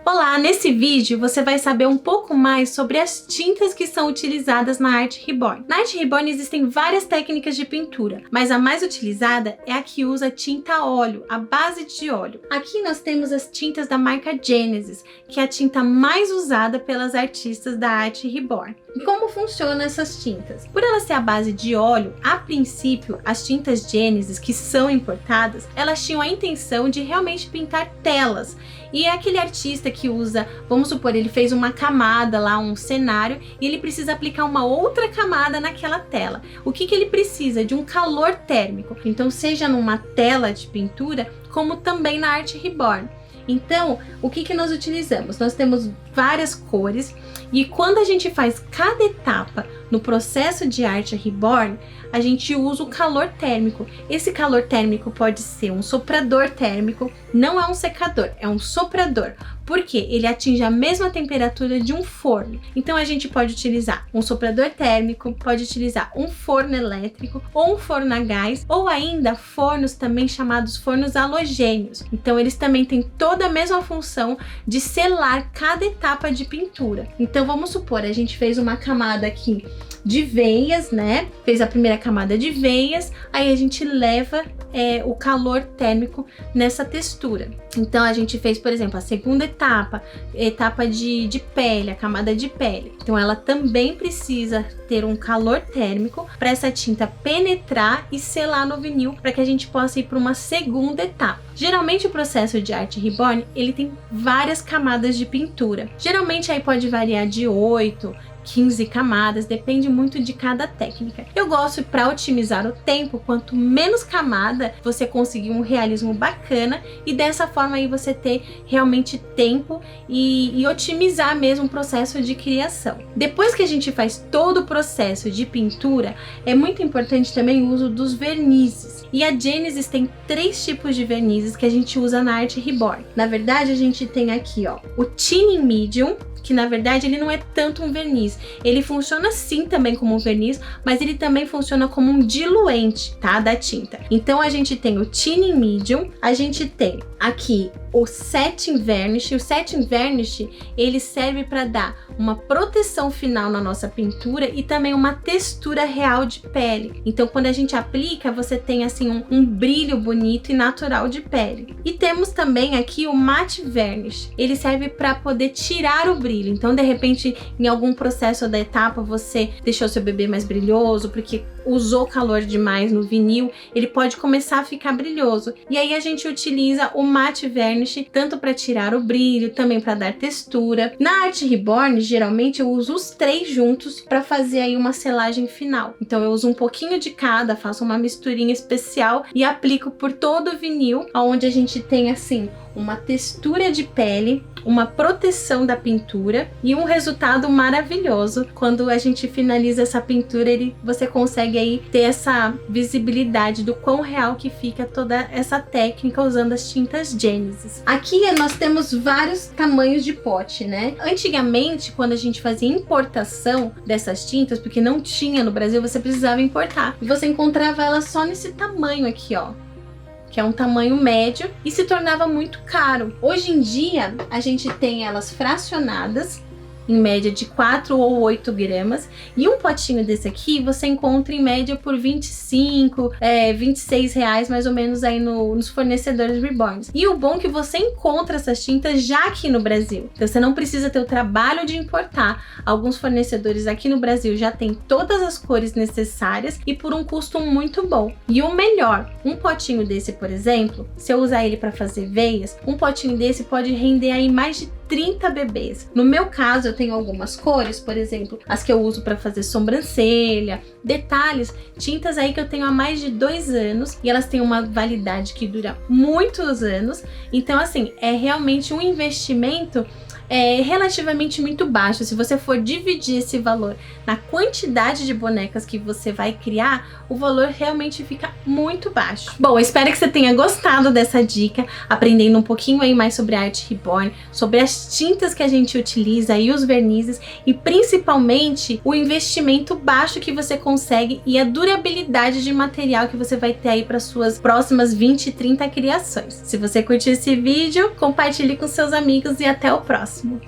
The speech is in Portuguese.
Olá, nesse vídeo você vai saber um pouco mais sobre as tintas que são utilizadas na arte Reborn. Na arte Reborn existem várias técnicas de pintura, mas a mais utilizada é a que usa tinta a óleo, a base de óleo. Aqui nós temos as tintas da marca Genesis, que é a tinta mais usada pelas artistas da arte Reborn. E como funcionam essas tintas? Por ela ser a base de óleo, a princípio, as tintas Genesis que são importadas, elas tinham a intenção de realmente pintar telas. E é aquele artista que usa, vamos supor, ele fez uma camada lá, um cenário, e ele precisa aplicar uma outra camada naquela tela. O que ele precisa? De um calor térmico. Então, seja numa tela de pintura, como também na arte Reborn. Então, o que nós utilizamos? Nós temos várias cores e quando a gente faz cada etapa no processo de arte Reborn, a gente usa o calor térmico. Esse calor térmico pode ser um soprador térmico, não é um secador, é um soprador. Porque ele atinge a mesma temperatura de um forno. Então a gente pode utilizar um soprador térmico, pode utilizar um forno elétrico ou um forno a gás, ou ainda fornos também chamados fornos halogênios. Então eles também têm toda a mesma função de selar cada etapa de pintura. Então vamos supor, a gente fez uma camada aqui de veias, né? Fez a primeira camada de veias, aí a gente leva o calor térmico nessa textura. Então a gente fez, por exemplo, a segunda etapa de pele, a camada de pele. Então ela também precisa ter um calor térmico para essa tinta penetrar e selar no vinil para que a gente possa ir para uma segunda etapa. Geralmente o processo de arte Reborn, ele tem várias camadas de pintura. Geralmente aí pode variar de 8, 15 camadas, depende muito de cada técnica. Eu gosto, para otimizar o tempo, quanto menos camada você conseguir um realismo bacana e dessa forma aí você ter realmente tempo e otimizar mesmo o processo de criação. Depois que a gente faz todo o processo de pintura, é muito importante também o uso dos vernizes. E a Genesis tem 3 tipos de vernizes que a gente usa na arte Reborn. Na verdade, a gente tem aqui, ó, o Tinning Medium, que na verdade ele não é tanto um verniz, ele funciona sim também como um verniz, mas ele também funciona como um diluente, tá, da tinta. Então a gente tem o Tinning Medium, a gente tem aqui o Setting Varnish. O Setting Varnish, ele serve para dar uma proteção final na nossa pintura e também uma textura real de pele. Então quando a gente aplica, você tem assim um brilho bonito e natural de pele. E temos também aqui o Matte Varnish, ele serve para poder tirar o brilho. Então de repente em algum processo da etapa você deixou seu bebê mais brilhoso porque usou calor demais no vinil, ele pode começar a ficar brilhoso. E aí a gente utiliza o Matte Varnish tanto para tirar o brilho, também para dar textura. Na arte Reborn, geralmente eu uso os 3 juntos para fazer aí uma selagem final. Então eu uso um pouquinho de cada, faço uma misturinha especial e aplico por todo o vinil, onde a gente tem assim uma textura de pele, uma proteção da pintura e um resultado maravilhoso. Quando a gente finaliza essa pintura, você consegue aí ter essa visibilidade do quão real que fica toda essa técnica usando as tintas Genesis. Aqui nós temos vários tamanhos de pote, né? Antigamente, quando a gente fazia importação dessas tintas, porque não tinha no Brasil, você precisava importar. E você encontrava elas só nesse tamanho aqui, ó, que é um tamanho médio, e se tornava muito caro. Hoje em dia, a gente tem elas fracionadas, em média de 4 ou 8 gramas, e um potinho desse aqui você encontra em média por 25, 26 reais mais ou menos aí nos fornecedores Reborn. E o bom é que você encontra essas tintas já aqui no Brasil, então você não precisa ter o trabalho de importar. Alguns fornecedores aqui no Brasil já tem todas as cores necessárias e por um custo muito bom. E o melhor, um potinho desse, por exemplo, se eu usar ele para fazer veias, um potinho desse pode render aí mais de 30 bebês. No meu caso, eu tenho algumas cores, por exemplo, as que eu uso para fazer sobrancelha, detalhes, tintas aí que eu tenho há mais de 2 anos e elas têm uma validade que dura muitos anos. Então, assim, é realmente um investimento é relativamente muito baixo. Se você for dividir esse valor na quantidade de bonecas que você vai criar, o valor realmente fica muito baixo. Bom, eu espero que você tenha gostado dessa dica, aprendendo um pouquinho aí mais sobre a Art Reborn, sobre as tintas que a gente utiliza e os vernizes, e principalmente o investimento baixo que você consegue e a durabilidade de material que você vai ter aí para suas próximas 20, 30 criações. Se você curtiu esse vídeo, compartilhe com seus amigos e até o próximo.